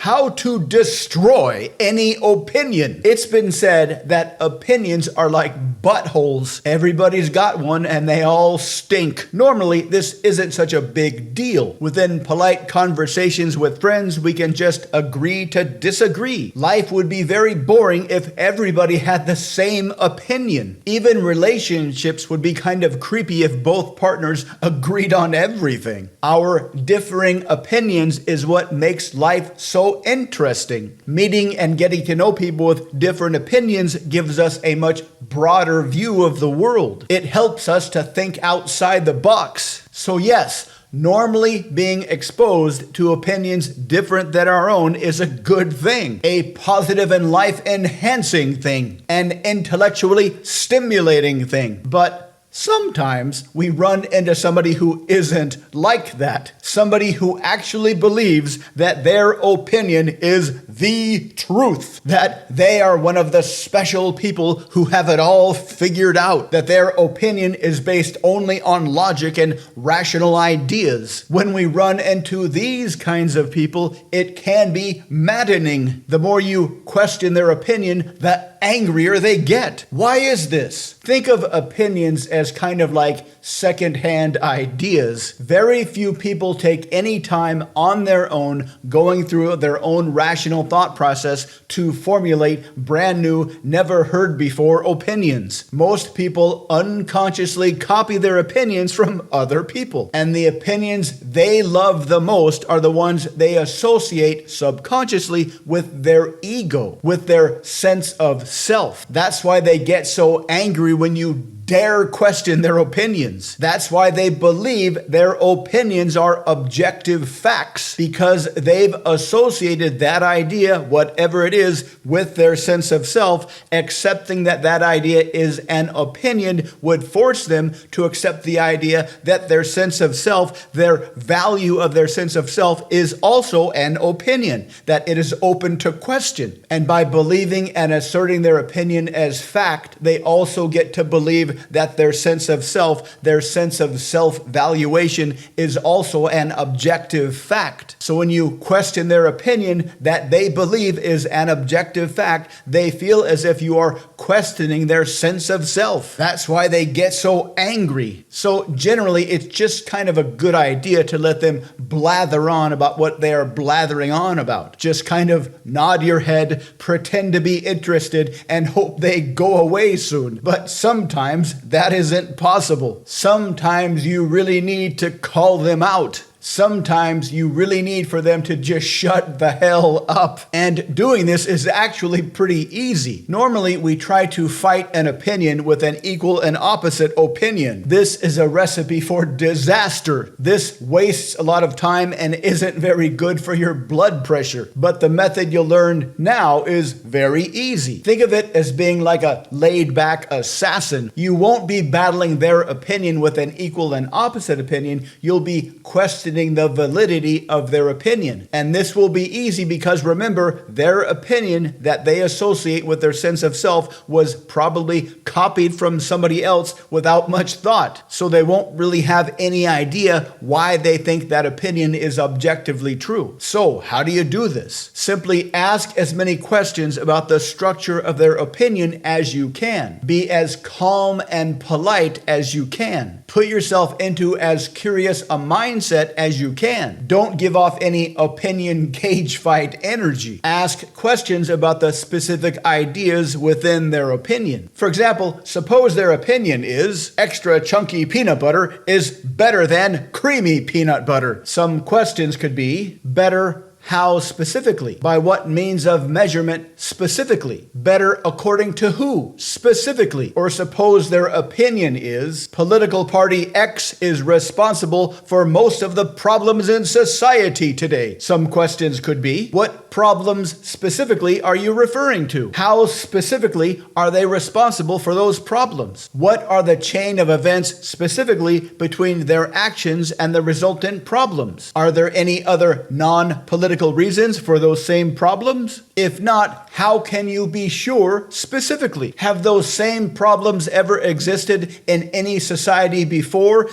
how to destroy any opinion. It's been said that opinions are like buttholes. Everybody's got one and they all stink. Normally, this isn't such a big deal. Within polite conversations with friends, we can just agree to disagree. Life would be very boring if everybody had the same opinion. Even relationships would be kind of creepy if both partners agreed on everything. Our differing opinions is what makes life so interesting. Meeting and getting to know people with different opinions gives us a much broader view of the world. It helps us to think outside the box. So yes, normally being exposed to opinions different than our own is a good thing, a positive and life-enhancing thing, an intellectually stimulating thing. But sometimes we run into somebody who isn't like that. Somebody who actually believes that their opinion is the truth. That they are one of the special people who have it all figured out. That their opinion is based only on logic and rational ideas. When we run into these kinds of people, it can be maddening. The more you question their opinion, the angrier they get. Why is this? Think of opinions as kind of like second-hand ideas. Very few people take any time on their own going through their own rational thought process to formulate brand new, never heard before opinions. Most people unconsciously copy their opinions from other people. And the opinions they love the most are the ones they associate subconsciously with their ego, with their sense of self. That's why they get so angry when you dare question their opinions. That's why they believe their opinions are objective facts, because they've associated that idea, whatever it is, with their sense of self. Accepting that that idea is an opinion would force them to accept the idea that their sense of self, their value of their sense of self, is also an opinion, that it is open to question. And by believing and asserting their opinion as fact, they also get to believe that their sense of self, their sense of self-valuation is also an objective fact. So when you question their opinion that they believe is an objective fact, they feel as if you are questioning their sense of self. That's why they get so angry. So generally, it's just kind of a good idea to let them blather on about what they are blathering on about. Just kind of nod your head, pretend to be interested, and hope they go away soon. But sometimes that isn't possible. Sometimes you really need to call them out. Sometimes you really need for them to just shut the hell up. And doing this is actually pretty easy. Normally, we try to fight an opinion with an equal and opposite opinion. This is a recipe for disaster. This wastes a lot of time and isn't very good for your blood pressure. But the method you'll learn now is very easy. Think of it as being like a laid-back assassin. You won't be battling their opinion with an equal and opposite opinion. You'll be questioning the validity of their opinion. And this will be easy because remember, their opinion that they associate with their sense of self was probably copied from somebody else without much thought. So they won't really have any idea why they think that opinion is objectively true. So how do you do this? Simply ask as many questions about the structure of their opinion as you can. Be as calm and polite as you can. Put yourself into as curious a mindset as you can. Don't give off any opinion cage fight energy. Ask questions about the specific ideas within their opinion. For example, suppose their opinion is extra chunky peanut butter is better than creamy peanut butter. Some questions could be better. How specifically? By what means of measurement specifically? Better according to who specifically? Or suppose their opinion is political party X is responsible for most of the problems in society today. Some questions could be, what problems specifically are you referring to? How specifically are they responsible for those problems? What are the chain of events specifically between their actions and the resultant problems? Are there any other non-political reasons for those same problems? If not, how can you be sure specifically? Have those same problems ever existed in any society before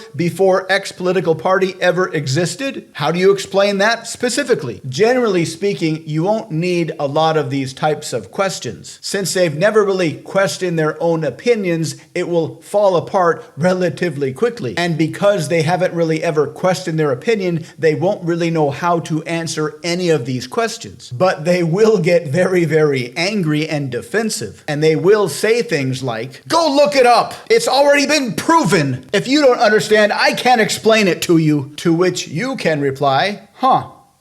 X political party ever existed? How do you explain that specifically? Generally speaking, you won't need a lot of these types of questions. Since they've never really questioned their own opinions, it will fall apart relatively quickly. And because they haven't really ever questioned their opinion, they won't really know how to answer any of these questions. But they will get very, very angry and defensive. And they will say things like, "Go look it up. It's already been proven. If you don't understand, I can't explain it to you." To which you can reply,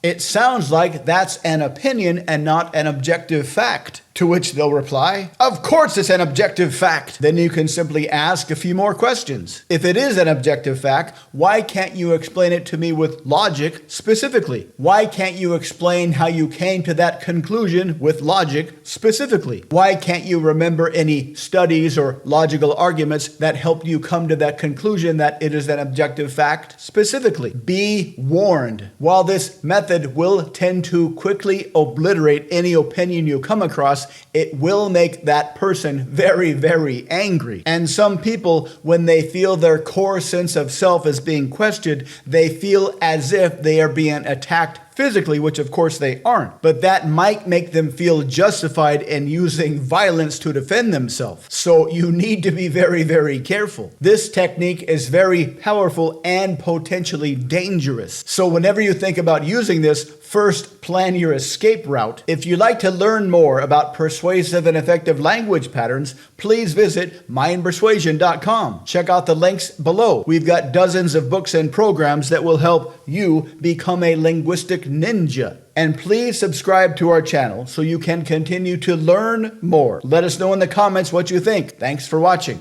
"It sounds like that's an opinion and not an objective fact." To which they'll reply, "Of course it's an objective fact." Then you can simply ask a few more questions. If it is an objective fact, why can't you explain it to me with logic specifically? Why can't you explain how you came to that conclusion with logic specifically? Why can't you remember any studies or logical arguments that helped you come to that conclusion that it is an objective fact specifically? Be warned. While this method will tend to quickly obliterate any opinion you come across, it will make that person very, very angry. And some people, when they feel their core sense of self is being questioned, they feel as if they are being attacked physically, which of course they aren't. But that might make them feel justified in using violence to defend themselves. So you need to be very, very careful. This technique is very powerful and potentially dangerous. So whenever you think about using this, first plan your escape route. If you'd like to learn more about persuasive and effective language patterns, please visit mindpersuasion.com. Check out the links below. We've got dozens of books and programs that will help you become a linguistic ninja. And please subscribe to our channel so you can continue to learn more. Let us know in the comments what you think. Thanks for watching.